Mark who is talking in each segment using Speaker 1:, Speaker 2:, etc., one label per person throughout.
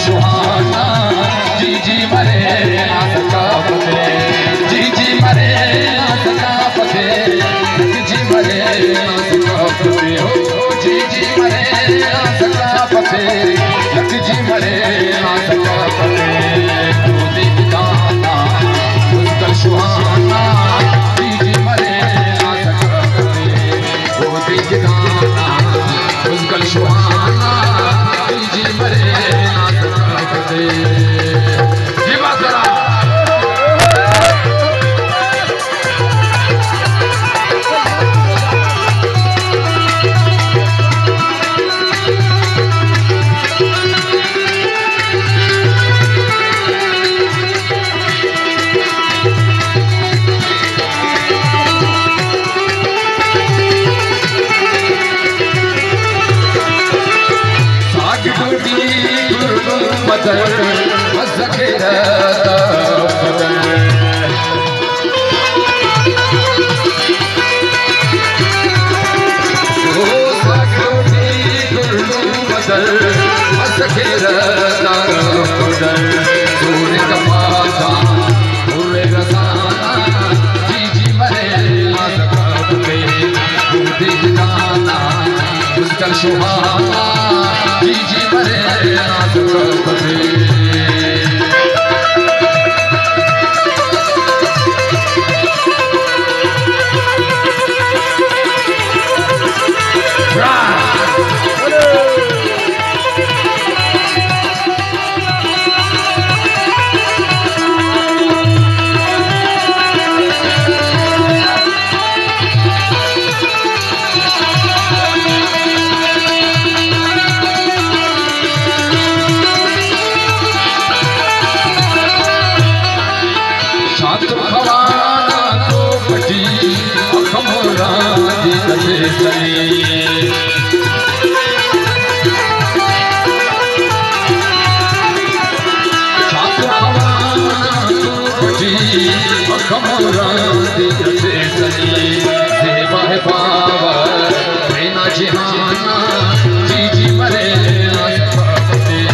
Speaker 1: सुहाना जी जी मरे ना सका फते जी जी मरे ना सका फते जी मरे ना सका फते हो जी जी मरे ना सका फते जी मरे ना सका फते मोदी दाना उसका सुहाना जी जी मरे ना सका फते मोदी दाना उसका सुहाना जी जी मरे ना सका फते ये बात जरा सुहाना जी जी मरे ना सका फते जी जी मरे ना सका फते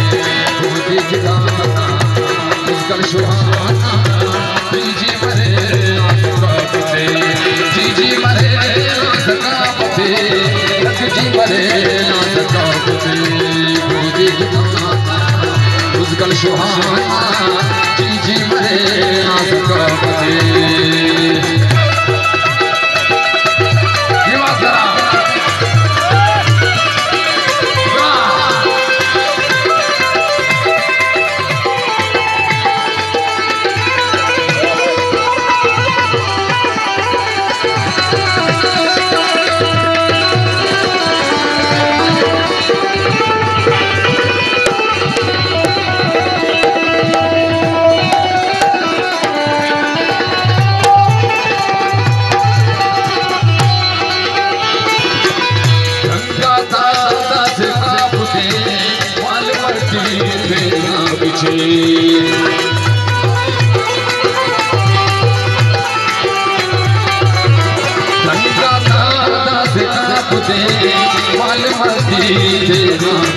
Speaker 1: सुहाना जी जी मरे ना सका फते जी जी मरे ना सका फते जी मरे ना सका फते उसका सुहाना जी जी मरे ना सका फते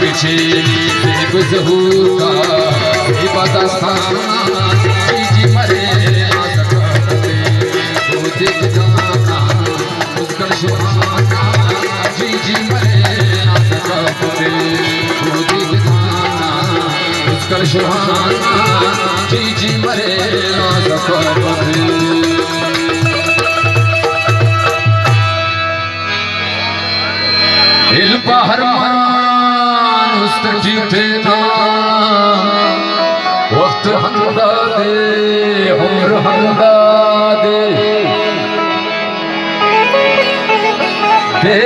Speaker 1: पीछे ज़हूर का जी जी मरे ना सका फते उसका सुहाना जी जी मरे ना सका फते उसका सुहाना जी जी मरे ना सका फते जीते ना वक्त हंदा दे उम्र हंदा दे